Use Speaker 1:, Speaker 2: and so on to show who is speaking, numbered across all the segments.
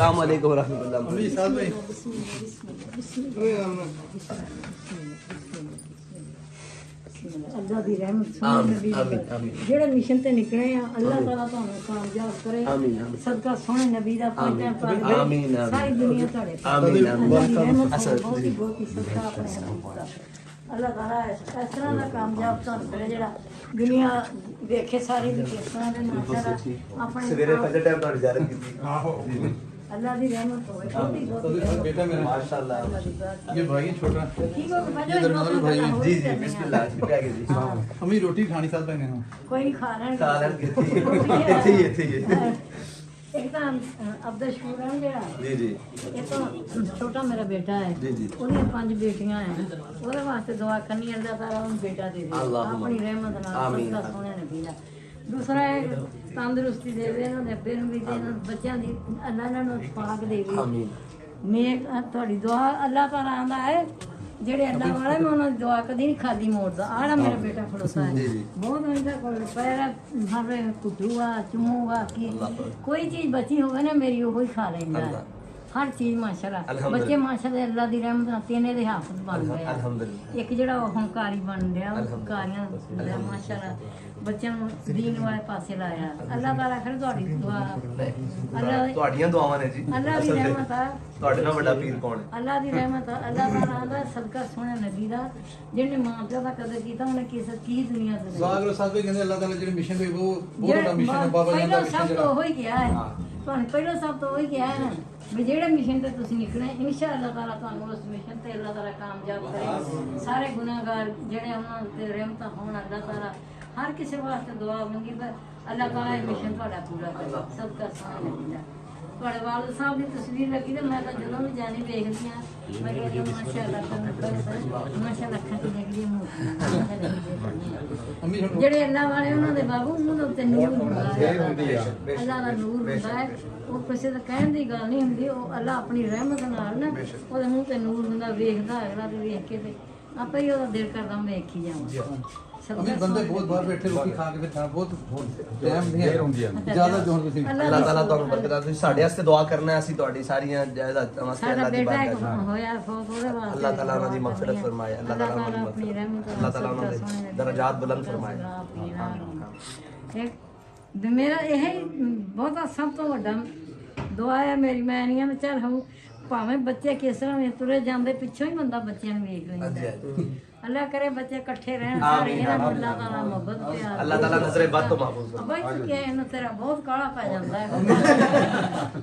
Speaker 1: अस्सलाम वालेकुम रहमतुल्लाह।
Speaker 2: अल्लाह दी रहमत जेड़े मिशन ते निकले हैं अल्लाह ताला तुहानू कामयाब करे। सदका सोहने नबी दा पहुंचण पर सारी दुनिया तुहाडे बहुत ही सदका अपने अल्लाह ताला इस तरह दा कामयाब तुहानू करे जेड़ा दुनिया देखे सारी दी किस तरह दे माशाअल्लाह अपने
Speaker 1: सवेरे फजर टाइम तुहाडी ज़ियारत कीती।
Speaker 2: अल्लाह दी रहमत होवे बहुत ही
Speaker 3: बेटा मेरा
Speaker 1: माशाअल्लाह।
Speaker 3: ये भाई छोटा
Speaker 2: ठीक हो
Speaker 3: ये दरमियाना भाई है।
Speaker 1: जी जी बिस्मिल्लाह जी क्या जी।
Speaker 3: हमें रोटी खानी साथ बैठे हैं।
Speaker 2: कोई नहीं खा रहे
Speaker 1: सालन कीती इत्थे ही
Speaker 2: एक तो अब्दुल शकूर है जेड़ा
Speaker 1: जी जी
Speaker 2: ये तो छोटा मेरा बेटा है
Speaker 1: जी जी
Speaker 2: ਉਹਦੀਆਂ 5 ਬੇਟੀਆਂ हैं ਉਹਦੇ ਵਾਸਤੇ ਦੁਆ ਕਰਨੀ ਅੱਲਾह ਤਾਲਾ ਉਹਨੂੰ ਬੇਟਾ ਦੇ ਦੇ ਆਪਣੀ ਰਹਿਮਤ ਨਾਲ ਸਦਕਾ ਸੋਹਣੇ ਨਬੀ ਦਾ। ਦੂਸਰਾ ਹੈ ਤੰਦਰੁਸਤੀ ਦੇਵੇ ਇਹਨਾਂ ਦੇ ਅੱਬੇ ਨੂੰ ਵੀ ਤੇ ਇਹਨਾਂ ਬੱਚਿਆਂ ਦੀ ਅੱਲਾਹ ਇਹਨਾਂ ਨੂੰ ਪਾਕ ਦੇਵੇ।
Speaker 1: ਆਮੀਨ।
Speaker 2: ਮੈਂ ਤੁਹਾਡੀ ਦੁਆ ਅੱਲਾਹ ਤਾਲਾ ਆਂਦਾ ਹੈ ਜਿਹੜੇ ਅੱਲਾਹ ਵਾਲੇ ਮੈਂ ਉਹਨਾਂ ਦੀ ਦੁਆ ਕਦੀ ਨਹੀਂ ਖਾਲੀ ਮੋੜਦਾ। ਆੜਾ ਮੇਰਾ ਬੇਟਾ ਖੜੋਤਾ ਹੈ ਬਹੁਤ ਮਹਿੰਗਾ ਕੋਲ ਪੈਰਾ ਹਾਰੇ ਕੁੱਟੂਆ ਚੁੰਮੂਗਾ ਕਿ ਕੋਈ ਚੀਜ਼ ਬਚੀ ਹੋਵੇ ਨਾ ਮੇਰੀ ਉਹ ਹੀ ਖਾ ਲੈਂਦਾ ਹੈ हर चीज माशाल्लाह बच्चे माशाल्लाह अल्लाह दी रहमत नाल तीने दे हाफिज बन गए एक जेड़ा हंकारी बन गया हंकारियां माशाल्लाह बच्चों ਨੂੰ दीन वाले पासे लाया अल्लाह ताला करे ਤੁਹਾਡੀ दुआ अल्लाह
Speaker 1: ਤੁਹਾਡੀਆਂ ਦੁਆਵਾਂ ਨੇ ਜੀ।
Speaker 2: अल्लाह दी रहमत है
Speaker 1: ਤੁਹਾਡੇ ਨਾਲ ਵੱਡਾ ਪੀਰ ਕੌਣ ਹੈ?
Speaker 2: अल्लाह दी रहमत है अल्लाह ताला ਦਾ सदका सोहने नबी ਦਾ ਜਿਹਨੇ ਮਾਂ ਪਿਓ ਦਾ ਕਦਰ ਕੀਤਾ ਉਹਨੇ ਕੀ ਦੁਨੀਆ ਦੇ
Speaker 3: सागर साहब भी कहते अल्लाह ताला ਜਿਹੜੇ ਮਿਸ਼ਨ ਕੋਈ ਉਹ ਬਹੁਤ ਵੱਡਾ ਮਿਸ਼ਨ ਹੈ ਬਾਬਾ ਜੀ ਦਾ
Speaker 2: ਪਹਿਲਾਂ ਸਭ ਤੋਂ ਹੋਈ ਗਿਆ ਹੈ ਤੁਹਾਨੂੰ ਪਹਿਲਾਂ ਸਭ ਤੋਂ ਹੋਈ ਗਿਆ ਹੈ ਨਾ ਵੀ ਜਿਹੜੇ ਮਿਸ਼ਨ ਤੇ ਤੁਸੀਂ ਨਿਕਲੇ ਇਨਸ਼ਾਅੱਲਾ ਤਾਲਾ ਤੁਹਾਨੂੰ ਉਸ ਮਿਸ਼ਨ ਤੇ ਅੱਲਾਹ ਤਾਲਾ ਕਾਮਯਾਬ ਕਰੇ। ਸਾਰੇ ਗੁਨਾਹਗਾਰ ਜਿਹੜੇ ਉਹਨਾਂ ਤੇ ਰਹਿਮਤਾਂ ਹੋਣ ਅੱਲਾਹ ਤਾਲਾ ਹਰ ਕਿਸੇ ਵਾਸਤੇ ਦੁਆ ਮੰਗੀ ਪਰ ਅੱਲਾਹ ਤਾਲਾ ਇਹ ਮਿਸ਼ਨ ਤੁਹਾਡਾ ਪੂਰਾ ਕਰੇ। ਸਭ ਦਾ ਸਾਥ ਮਿਲਦਾ। ਤੁਹਾਡੇ ਵਾਲਿਦ ਸਾਹਿਬ ਦੀ ਤਸਵੀਰ ਲੱਗੀ ਤੇ ਮੈਂ ਤਾਂ ਜਦੋਂ ਵੀ ਜਾਣੀ ਵੇਖਦੀ ਆ ਮੈਂ ਕਹਿੰਦੀ ਮਾਸ਼ਾਅੱਲਾ ਮਾਸ਼ਾਅੱਲਾ ਖੱਟੀ ਲੱਗਦੀ ਮੂਰਤੀ ਜਿਹੜੇ ਅੱਲਾਹ ਵਾਲੇ ਉਹਨਾਂ ਦੇ ਬਾਬੂ ਉਹਨਾਂ ਦੇ ਉੱਤੇ ਨੂਰ ਹੁੰਦਾ ਹੈ ਅੱਲਾਹ ਦਾ ਨੂਰ ਹੁੰਦਾ ਹੈ ਉਹ ਕਿਸੇ ਦਾ ਕਹਿਣ ਦੀ ਗੱਲ ਨਹੀਂ ਹੁੰਦੀ ਉਹ ਅੱਲਾਹ ਆਪਣੀ ਰਹਿਮਤ ਨਾਲ ਨਾ ਉਹਦੇ ਮੂੰਹ ਤੇ ਨੂਰ ਹੁੰਦਾ ਵੇਖਦਾ ਅਗਲਾ ਤੇ ਵੇਖ ਕੇ ਤੇ ਆਪੇ ਹੀ ਉਹਦਾ ਦਿਲ ਕਰਦਾ ਵੇਖੀ ਜਾਵਾਂ।
Speaker 3: अमीर बंदे बहुत बाहर बैठे रोटी खा के फिर बहुत टाइम नहीं है ज्यादा जोन ਤੁਸੀਂ
Speaker 1: ਅੱਲਾਹ ਤਾਲਾ ਤੁਹਾਨੂੰ ਬਰਕਤ ਦੇ। ਤੁਸੀਂ ਸਾਡੇ ਵਾਸਤੇ ਦੁਆ ਕਰਨਾ ਹੈ। ਅਸੀਂ ਤੁਹਾਡੀ ਸਾਰੀਆਂ ਜਾਇਦਾਦਾਂ ਵਾਸਤੇ
Speaker 2: ਸਾਡਾ
Speaker 1: ਅੱਲਾਹ ਦੀ
Speaker 2: ਬੇਟਾ
Speaker 1: ਬਾਰਗਾਹ ਵਿੱਚ
Speaker 2: ਹੋਇਆ ਫੌਤ ਉਹਦੇ ਵਾਸਤੇ
Speaker 1: ਅੱਲਾਹ ਤਾਲਾ ਉਹਨਾਂ ਦੀ ਮਗਫਿਰਤ ਫਰਮਾਏ। ਅੱਲਾਹ ਤਾਲਾ ਉਹਨਾਂ ਦੀ
Speaker 2: ਆਪਣੀ ਰਹਿਮਤ
Speaker 1: ਅੱਲਾਹ ਤਾਲਾ ਉਹਨਾਂ ਦੇ ਦਰਜਾਤ ਬੁਲੰਦ ਫਰਮਾਏ।
Speaker 2: ਮੇਰਾ ਇਹ ਬਹੁਤਾ ਸਭ ਤੋਂ ਵੱਡਾ ਦੁਆ ਹੈ ਮੇਰੀ ਮੈਂ ਨਹੀਂ ਆ ਚੱਲ ਹੂੰ ਭਾਵੇਂ ਬੱਚੇ ਕਿਸ ਤਰ੍ਹਾਂ ਵੀ ਤੁਰੇ ਜਾਂਦੇ ਪਿੱਛੋਂ ਹੀ ਬੰਦਾ ਬੱਚਿਆਂ ਨੂੰ ਵੇਖ ਲੈਂਦਾ। अल्लाह करे बच्चे इकट्ठे रहन सारे इन्हां अल्लाह ताला मोहब्बत प्यार
Speaker 1: अल्लाह ताला नजरे बद तो महफूज करे।
Speaker 2: भाई तू क्या है ना तेरा बहुत काला पै जांदा है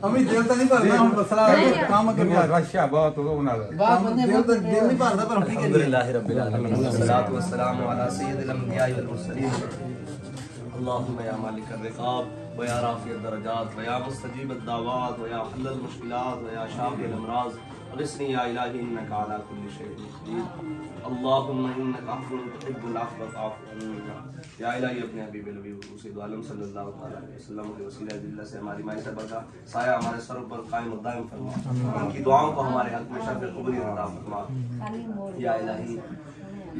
Speaker 3: अमीर दिल तो नहीं भरना हुन मसला काम करना
Speaker 4: रशिया बहुत होना
Speaker 3: बात बंदे दिल तो दिल नहीं भरदा पर हम की करिए।
Speaker 1: अल्हम्दुलिल्लाह रब्बिल आलमीन वस्सलातु वस्सलामु अला सय्यिदिल अंबिया वल मुरसलीन अल्लाहुम्मा या मालिकर रिकाब व या राफिअद दरजात व या मुस्तजीब अद-दावात व या हल्लल मुश्किलात व या शाफिअल अमराज अग़िस्नी या इलाही इन्नका अला कुल्लि शैइन क़दीर अल्लाहुम्मा इन्नका अफ़्वुन तुहिब्बुल अफ़्व फ़अफ़ु अन्ना। या इलाही अपने हबीब नबी हुज़ूर आलम सल्लल्लाहु अलैहि वसल्लम के वसीला दिल्ला से हमारी माई सबर का साया हमारे सर पर कायम और दायम फरमा। उनकी दुआओं को हमारे हक में शफ़ क़बूलियत अता फरमा।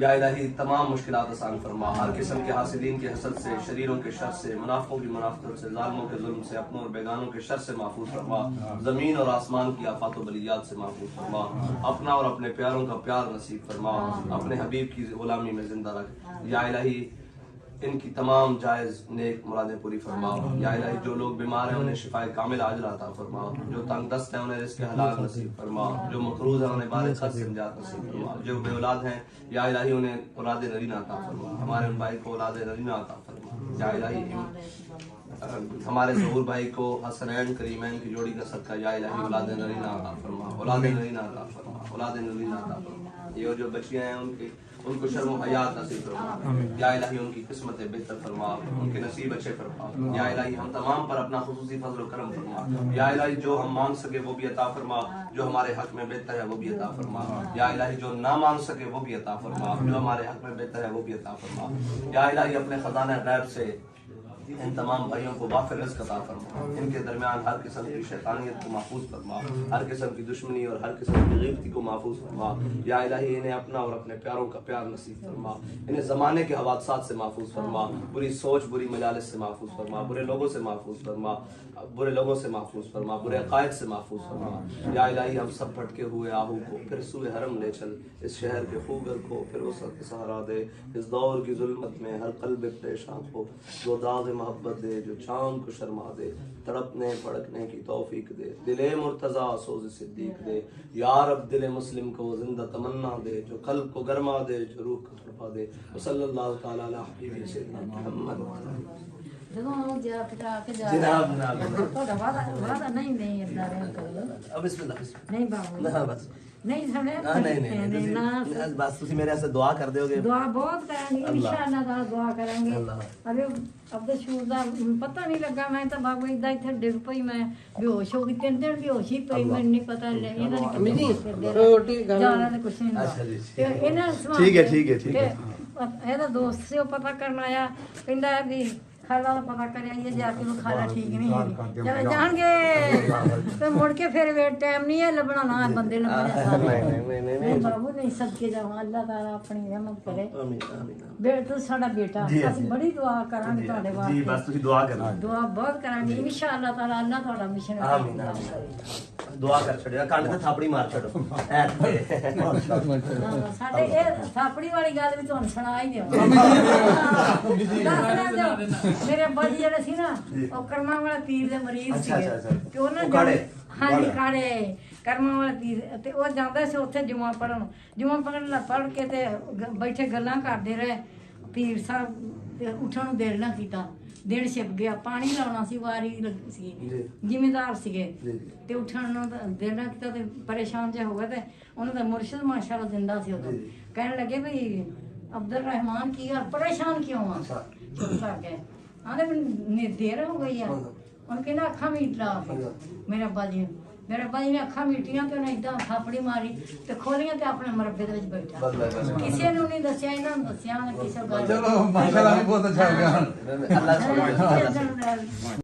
Speaker 1: या इलाही तमाम मुश्किलात आसान फरमा। हर किस्म के हासिदीन के हसद से शरीरों के शर से मुनाफिकों की मुनाफिकत से ज़ालिमों के जुल्म से अपनों और बेगानों के शर से महफूज फरमा। ज़मीन और आसमान की आफात व बलियात से महफूज फरमा। अपना और अपने प्यारों का प्यार नसीब फरमा। अपने हबीब की गुलामी में जिंदा रख। या इलाही इनकी तमाम जायज़ नेक मुरादें पूरी फरमा। या इलाही जो लोग बीमार हैं उन्हें शिफाए कामिल आजिल अता फरमा। जो तंग दस्त हैं उन्हें रिज़्क़ हलाल नसीब फरमा। जो मक़रूज़ हैं उन्हें बारिश खत से निजात नसीब फरमा। जो बे औलाद हैं या इलाही उन्हें औलाद नरीना अता फरमा। हमारे उन भाई को औलाद नरीना अता फरमा। या इलाही हमारे ज़हूर भाई को हसनैन करीमैन की जोड़ी का सदका या इलाही औलाद नरीना अता फरमा। औलाद नरीना अता फरमा। औलाद नरीना अता फरमा। ये जो बच्चियां हैं उनको शर्म हयात नसीब फरमा। या इलाही उनकी किस्मतें बेहतर फरमा। उनके नसीब अच्छे फरमा। या इलाही हम तमाम पर अपना खुसूसी फजल व करम फरमा। या इलाही जो हम मांग सके वो भी अता फरमा। जो हमारे हक में बेहतर है वो भी अता फरमा। या इलाही जो ना मांग सके वो भी अता फरमा। जो हमारे हक में बेहतर है वो भी अता फरमा। या इलाही अपने खजाने गैब से ان تمام بھائیوں کو وافر رزق عطا فرما، ان کے درمیان ہر قسم کی شیطانیت کو محفوظ فرما، ہر قسم کی دشمنی اور ہر قسم کی غیبتی کو محفوظ فرما یا الہی، انہیں اپنا اور اپنے پیاروں کا پیار نصیب فرما، انہیں زمانے کے حوادثات سے محفوظ فرما، بری سوچ بری مجالس سے محفوظ فرما، برے لوگوں سے محفوظ فرما، برے لوگوں سے محفوظ فرما، برے عقائد سے محفوظ فرما یا الہی، ہم سب بھٹکے ہوئے آہو کو پھر سوئے حرم لے چل، اس شہر کے خوگر کو پھر وسعت کا سہارا دے، اس دور کی ظلمت میں ہر قلب پریشان کو وہ داغ محبت دے جو چاند کو شرما دے، تڑپنے پڑکنے کی توفیق دے، دل مرتضیٰ سوز صدیق دے یا رب، دل مسلم کو زندہ تمنا دے جو قلب کو گرما دے، جو روح کو تڑپا دے، صلی اللہ تعالیٰ علیہ حبیب سیدنا محمد۔
Speaker 2: ਜਦੋਂ ਉਹ ਜਾ ਪਟਾ ਕੇ ਜਾ
Speaker 1: جناب
Speaker 2: ਤੁਹਾਡਾ ਵਾਦਾ ਨਹੀਂ ਏਦਾਂ ਰਹਿਣ ਕਰੋ
Speaker 1: بسم اللہ بسم
Speaker 2: ਨਹੀਂ ਬਾਬੂ
Speaker 1: اللہ بس
Speaker 2: ਨਹੀਂ ਸਮਝਿਆ
Speaker 1: نہیں
Speaker 2: ਨਾ
Speaker 1: بس تسی میرے سے دعا کر دیو گے
Speaker 2: ਦੁਆ ਬਹੁਤ ਕਰਾਂਗੇ ਇਨਸ਼ਾਅੱਲਾ ਤਾਲਾ ਦੁਆ ਕਰਾਂਗੇ
Speaker 1: اللہ
Speaker 2: ਅਰੇ ਅਬਦੇ ਸ਼ੂਰ ਦਾ ਪਤਾ ਨਹੀਂ ਲੱਗਾ, ਮੈਂ ਤਾਂ ਬਾਬੂ ਇਦਾਂ ਇੱਥੇ ਡਿੱਗ ਪਈ, ਮੈਂ ਬੇਹੋਸ਼ ਹੋ ਗਈ, 3 ਦਿਨ ਬੇਹੋਸ਼ ਹੀ ਪਈ, ਮੈਨੂੰ ਨਹੀਂ ਪਤਾ ਇਹਦਾ ਨਹੀਂ ਰੋਟੀ ਜਾਣਾ ਤੇ ਕੁਛ ਨਹੀਂ
Speaker 1: ਅੱਛਾ ਜੀ
Speaker 2: ਤੇ ਇਹਨਾਂ ਸਮਾਂ
Speaker 1: ਠੀਕ ਹੈ ਠੀਕ ਹੈ ਠੀਕ ਹੈ
Speaker 2: ਇਹਦਾ ਦੋਸਤ ਸੀ, ਉਹ ਪਤਾ ਕਰਨ ਆਇਆ, ਕਹਿੰਦਾ ਵੀ ਖਾਲਾ ਦਾ ਪਤਾ ਕਰਿਆ ਇਹ ਜਾ ਕੇ ਉਹ ਖਾਲਾ ਠੀਕ ਨਹੀਂ ਹੈਗੀ, ਚਲੇ ਜਾਣਗੇ ਤੇ ਮੁੜ ਕੇ ਫਿਰ ਵੇ ਟਾਈਮ ਨਹੀਂ ਹੈ ਲੱਭਣਾ, ਨਾ ਬੰਦੇ ਲੱਭਣੇ ਸਾਰੇ ਨਹੀਂ ਬਾਬੂ ਨਹੀਂ ਸਦਕੇ ਜਾਵਾਂ, ਅੱਲਾਹ ਤਾਲਾ ਆਪਣੀ ਰਹਿਮਤ ਕਰੇ।
Speaker 1: آمین آمین
Speaker 2: ਬੇਟਾ ਸਾਡਾ ਬੇਟਾ, ਅਸੀਂ ਬੜੀ ਦੁਆ ਕਰਾਂਗੇ ਤੁਹਾਡੇ
Speaker 1: جی
Speaker 2: ਵਾਸਤੇ,
Speaker 1: بس تسی دعا کرنا
Speaker 2: ਦੁਆ ਬਹੁਤ ਕਰਾਂਗੇ ਇਨਸ਼ਾਅੱਲਾ ਤਾਲਾ, ਅੱਲਾਹ ਤੁਹਾਡਾ ਮਿਸ਼ਨ
Speaker 1: آمین آمین دعا کر چھڑیا، کنڈ تے تھاپڑی مار چھڑو
Speaker 2: ਸਾਡੇ ਇਹ ਥਾਪੜੀ ਵਾਲੀ ਗੱਲ ਵੀ ਤੁਹਾਨੂੰ ਸੁਣਾ ਹੀ ਦਿਓ। ਮੇਰੇ ਅੱਬਾ ਜੀ ਜਿਹੜੇ ਸੀ ਨਾ, ਉਹ ਕਰਮਾਂ ਵਾਲਾ ਪੀਰ ਦੇ ਮਰੀਜ਼ ਸੀਗੇ ਤੇ ਉਹਨਾਂ ਹਾਂਜੀ ਕਾੜੇ ਕਰਮਾਂ ਵਾਲਾ ਪੀਰ, ਤੇ ਉਹ ਜਾਂਦਾ ਸੀ ਉੱਥੇ ਜੁਮਾ ਪੜਨ ਪੜ ਕੇ ਤੇ ਬੈਠੇ ਗੱਲਾਂ ਕਰਦੇ ਰਹੇ, ਪੀਰ ਸਾਹਿਬ ਤੇ ਉੱਠਣ ਨੂੰ ਦੇਰ ਨਾ ਕੀਤਾ, ਦਿਨ ਛਿਪ ਗਿਆ, ਪਾਣੀ ਲਾਉਣਾ ਸੀ, ਵਾਰੀ ਲੱਗੀ ਸੀ, ਜ਼ਿਮੀਂਦਾਰ ਸੀਗੇ ਤੇ ਉੱਠਣ ਨੂੰ ਦੇਰ ਨਾ ਕੀਤਾ ਤੇ ਪਰੇਸ਼ਾਨ ਜਿਹਾ ਹੋ ਗਿਆ, ਤੇ ਉਹਨਾਂ ਦਾ ਮੁਰਸ਼ਿਦ ਮਾਸ਼ਾਅੱਲਾ ਜ਼ਿੰਦਾ ਸੀ ਉਦੋਂ, ਕਹਿਣ ਲੱਗੇ ਵੀ ਅਬਦੁਲ ਰਹਿਮਾਨ ਕੀ ਗੱਲ ਪਰੇਸ਼ਾਨ ਕਿਉਂ ਆ, ਚੁੱਪ ਕਰ ਗਏ, ਆਂਦੇ ਮੈਨੂੰ ਦੇਰ ਹੋ ਗਈ ਆ, ਉਹਨੇ ਕਹਿੰਦਾ ਅੱਖਾਂ ਮੀਟ ਲਾ, ਮੇਰੇ ਅੱਬਾ ਜੀ ਨੇ ਅੱਖਾਂ ਮੀਟੀਆਂ ਤੇ ਉਹਨੇ ਏਦਾਂ ਥਾਪੜੀ ਮਾਰੀ ਤੇ ਖੋਲੀਆਂ ਤੇ ਆਪਣੇ ਮਰਬੇ ਦੇ ਵਿੱਚ ਬੈਠਾ, ਕਿਸੇ ਨੂੰ ਨਹੀਂ ਦੱਸਿਆ, ਇਹਨਾਂ ਨੂੰ ਦੱਸਿਆ ਕਿਸੇ ਗੱਲ,
Speaker 3: ਚਲੋ ਮਾਸ਼ਾਅੱਲਾ ਬਹੁਤ ਅੱਛਾ ਹੋ ਗਿਆ।
Speaker 1: اللہ